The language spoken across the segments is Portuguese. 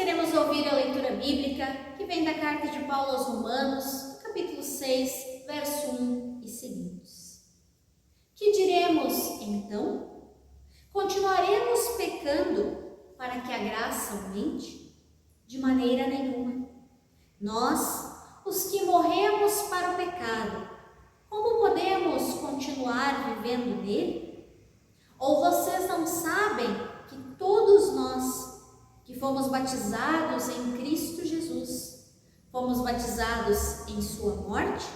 queremos ouvir a leitura bíblica que vem da carta de Paulo aos Romanos, capítulo 6, verso 1 e seguintes. Que diremos, então? Continuaremos pecando para que a graça aumente? De maneira nenhuma. Nós, os que morremos para o pecado, como podemos continuar vivendo nele? Ou vocês não sabem que todos nós que fomos batizados em Cristo Jesus, fomos batizados em sua morte?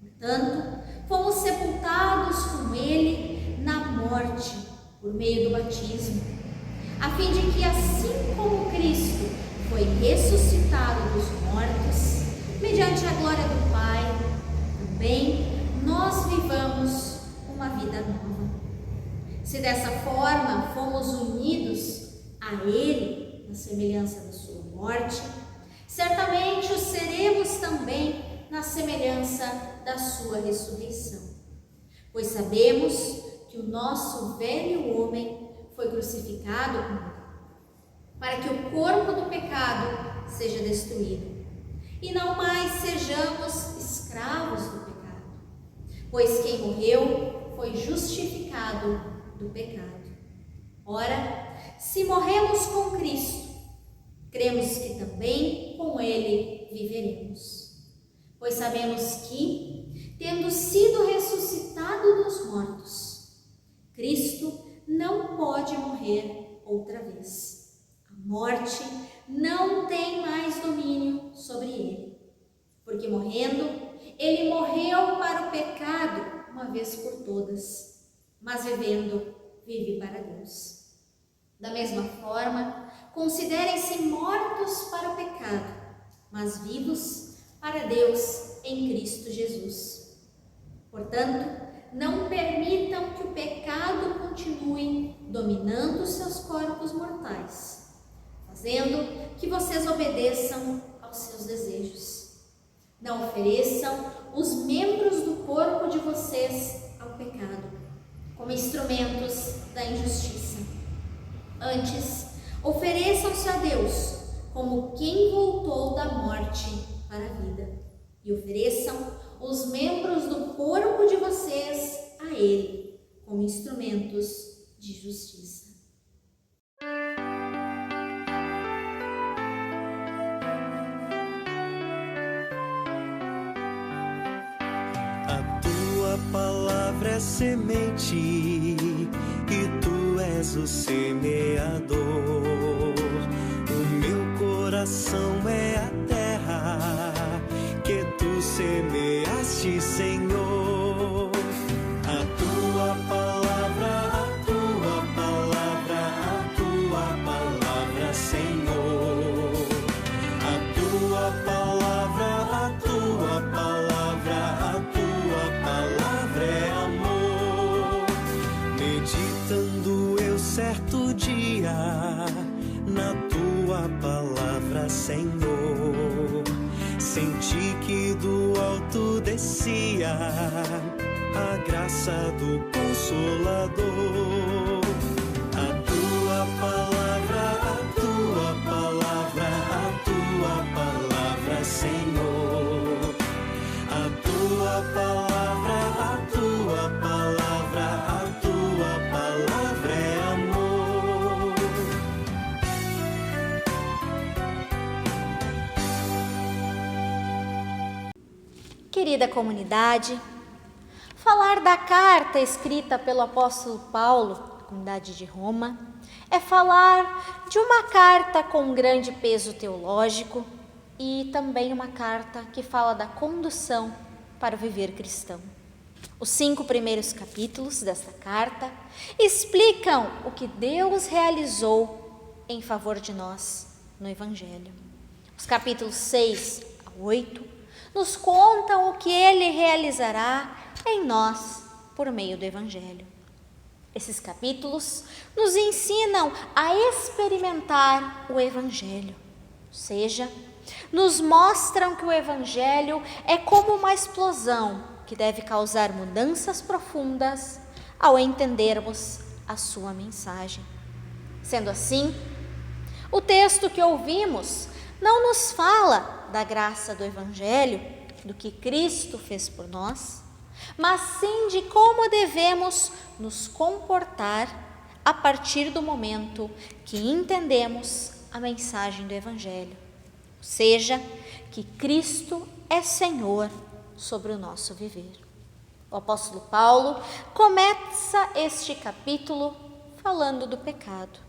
Portanto, fomos sepultados com ele na morte por meio do batismo, a fim de que, assim como Cristo foi ressuscitado dos mortos, mediante a glória do Pai, também nós vivamos uma vida nova. Se dessa forma fomos unidos a Ele, na semelhança da sua morte, certamente o seremos também na semelhança da sua ressurreição. Pois sabemos que o nosso velho homem foi crucificado com ele, para que o corpo do pecado seja destruído, e não mais sejamos escravos do pecado. Pois quem morreu foi justificado do pecado. Ora, se morremos com Cristo, cremos que também com Ele viveremos. Pois sabemos que, tendo sido ressuscitado dos mortos, Cristo não pode morrer outra vez. A morte não tem mais domínio sobre ele, porque morrendo, ele morreu para o pecado uma vez por todas, mas vivendo, vive para Deus. Da mesma forma, considerem-se mortos para o pecado, mas vivos para Deus em Cristo Jesus. Portanto, não permitam que o pecado continue dominando seus corpos mortais, fazendo que vocês obedeçam aos seus desejos. Não ofereçam os membros do corpo de vocês ao pecado, como instrumentos da injustiça. Antes, ofereçam-se a Deus como quem voltou da morte para a vida, e ofereçam os membros do corpo de vocês a Ele como instrumentos de justiça. A tua palavra é semente e tu és o semeador. O meu coração é a terra que tu semeaste, Senhor. A tua palavra, Senhor. A tua palavra é amor. Meditando eu certo dia na tua palavra, Senhor, senti que do alto descia a graça do Consolador. A tua palavra, Senhor. A tua palavra é amor. Querida comunidade, falar da carta escrita pelo apóstolo Paulo à comunidade de Roma é falar de uma carta com grande peso teológico e também uma carta que fala da condução para o viver cristão. Os 5 primeiros capítulos desta carta explicam o que Deus realizou em favor de nós no Evangelho. Os capítulos 6 a 8 nos contam o que Ele realizará em nós por meio do Evangelho. Esses capítulos nos ensinam a experimentar o Evangelho, ou seja, nos mostram que o Evangelho é como uma explosão que deve causar mudanças profundas ao entendermos a sua mensagem. Sendo assim, O texto que ouvimos não nos fala da graça do Evangelho, do que Cristo fez por nós, mas sim de como devemos nos comportar a partir do momento que entendemos a mensagem do Evangelho, ou seja, que Cristo é Senhor sobre o nosso viver. O apóstolo Paulo começa este capítulo falando do pecado.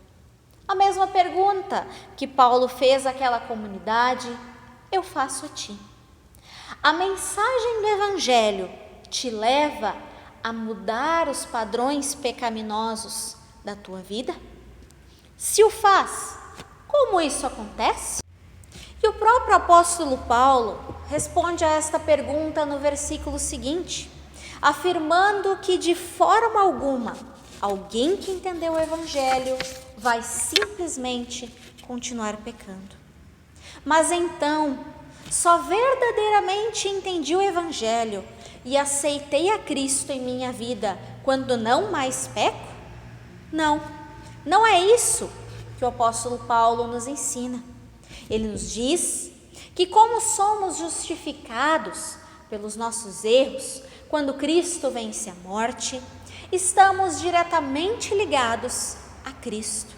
A mesma pergunta que Paulo fez àquela comunidade, eu faço a ti. A mensagem do Evangelho te leva a mudar os padrões pecaminosos da tua vida? Se o faz, como isso acontece? E o próprio apóstolo Paulo responde a esta pergunta no versículo seguinte, afirmando que de forma alguma alguém que entendeu o Evangelho vai simplesmente continuar pecando. Mas então, só verdadeiramente entendi o Evangelho e aceitei a Cristo em minha vida quando não mais peco? Não é isso que o apóstolo Paulo nos ensina. Ele nos diz que como somos justificados pelos nossos erros, quando Cristo vence a morte, estamos diretamente ligados a Cristo.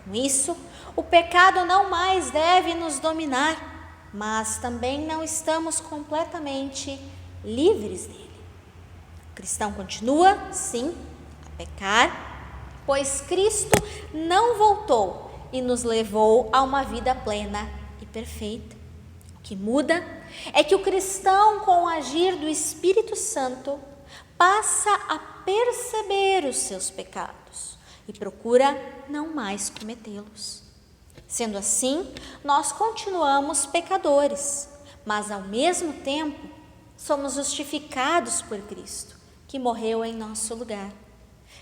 Com isso, o pecado não mais deve nos dominar, mas também não estamos completamente livres dele. O cristão continua, sim, a pecar, pois Cristo não voltou e nos levou a uma vida plena e perfeita. O que muda é que o cristão, com o agir do Espírito Santo, passa a perceber os seus pecados e procura não mais cometê-los. Sendo assim, nós continuamos pecadores, mas ao mesmo tempo somos justificados por Cristo, que morreu em nosso lugar.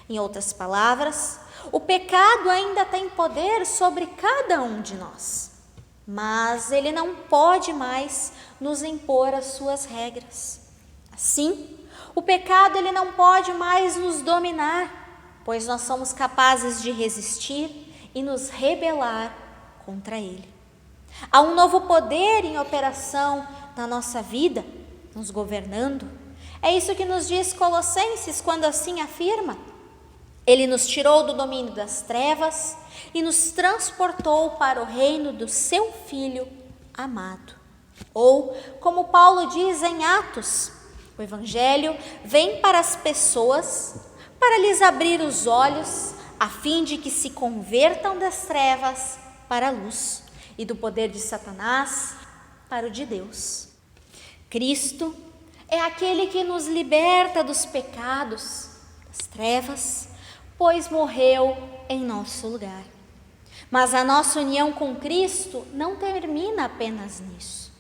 Em outras palavras, o pecado ainda tem poder sobre cada um de nós, mas ele não pode mais nos impor as suas regras. Assim, o pecado ele não pode mais nos dominar, pois nós somos capazes de resistir e nos rebelar contra ele. Há um novo poder em operação na nossa vida, nos governando. É isso que nos diz Colossenses quando assim afirma: ele nos tirou do domínio das trevas e nos transportou para o reino do seu Filho amado. Ou, como Paulo diz em Atos, o Evangelho vem para as pessoas para lhes abrir os olhos, a fim de que se convertam das trevas para a luz e do poder de Satanás para o de Deus. Cristo é aquele que nos liberta dos pecados, das trevas, pois morreu em nosso lugar. Mas a nossa união com Cristo não termina apenas nisso.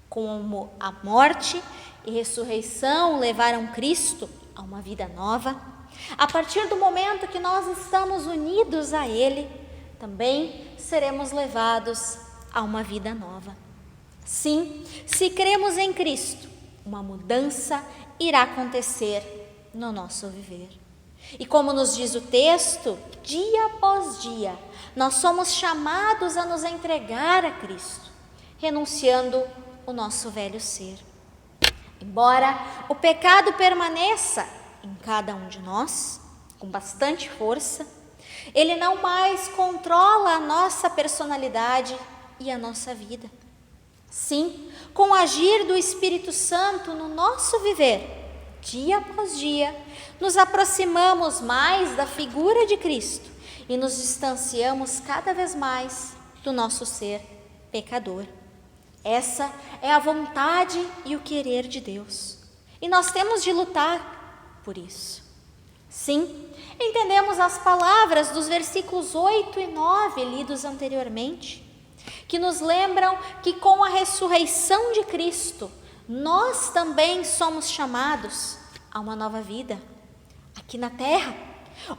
Como a morte e ressurreição levaram Cristo a uma vida nova, a partir do momento que nós estamos unidos a Ele, também seremos levados a uma vida nova. Sim, se cremos em Cristo, uma mudança irá acontecer no nosso viver. E como nos diz o texto, dia após dia, nós somos chamados a nos entregar a Cristo, renunciando o nosso velho ser. Embora o pecado permaneça em cada um de nós, com bastante força, ele não mais controla a nossa personalidade e a nossa vida. Sim, com o agir do Espírito Santo no nosso viver, dia após dia, nos aproximamos mais da figura de Cristo e nos distanciamos cada vez mais do nosso ser pecador. Essa é a vontade e o querer de Deus. E nós temos de lutar por isso. Sim, entendemos as palavras dos versículos 8 e 9 lidos anteriormente, que nos lembram que com a ressurreição de Cristo, nós também somos chamados a uma nova vida, aqui na terra,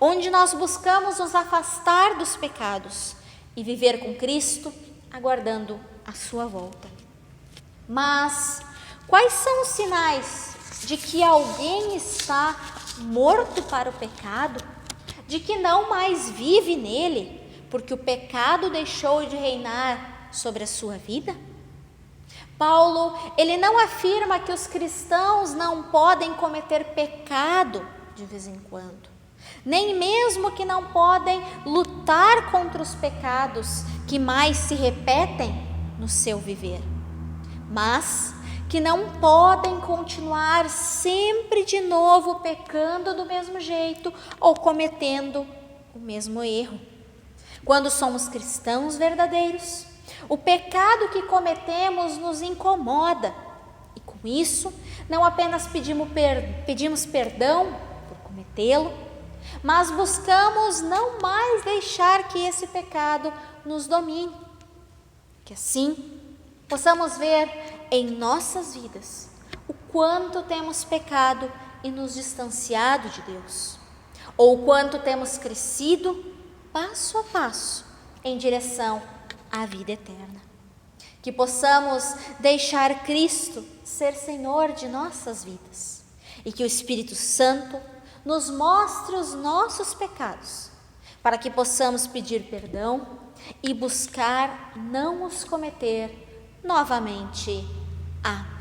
onde nós buscamos nos afastar dos pecados e viver com Cristo, aguardando a sua volta. Mas quais são os sinais de que alguém está morto para o pecado, de que não mais vive nele, porque o pecado deixou de reinar sobre a sua vida? Paulo, ele não afirma que os cristãos não podem cometer pecado de vez em quando, nem mesmo que não podem lutar contra os pecados que mais se repetem no seu viver, mas que não podem continuar sempre de novo pecando do mesmo jeito ou cometendo o mesmo erro. Quando somos cristãos verdadeiros, o pecado que cometemos nos incomoda e com isso não apenas pedimos perdão por cometê-lo, mas buscamos não mais deixar que esse pecado nos domine. Que assim possamos ver em nossas vidas o quanto temos pecado e nos distanciado de Deus, ou o quanto temos crescido passo a passo em direção à vida eterna. Que possamos deixar Cristo ser Senhor de nossas vidas e que o Espírito Santo nos mostre os nossos pecados, para que possamos pedir perdão e buscar não os cometer novamente. Amém.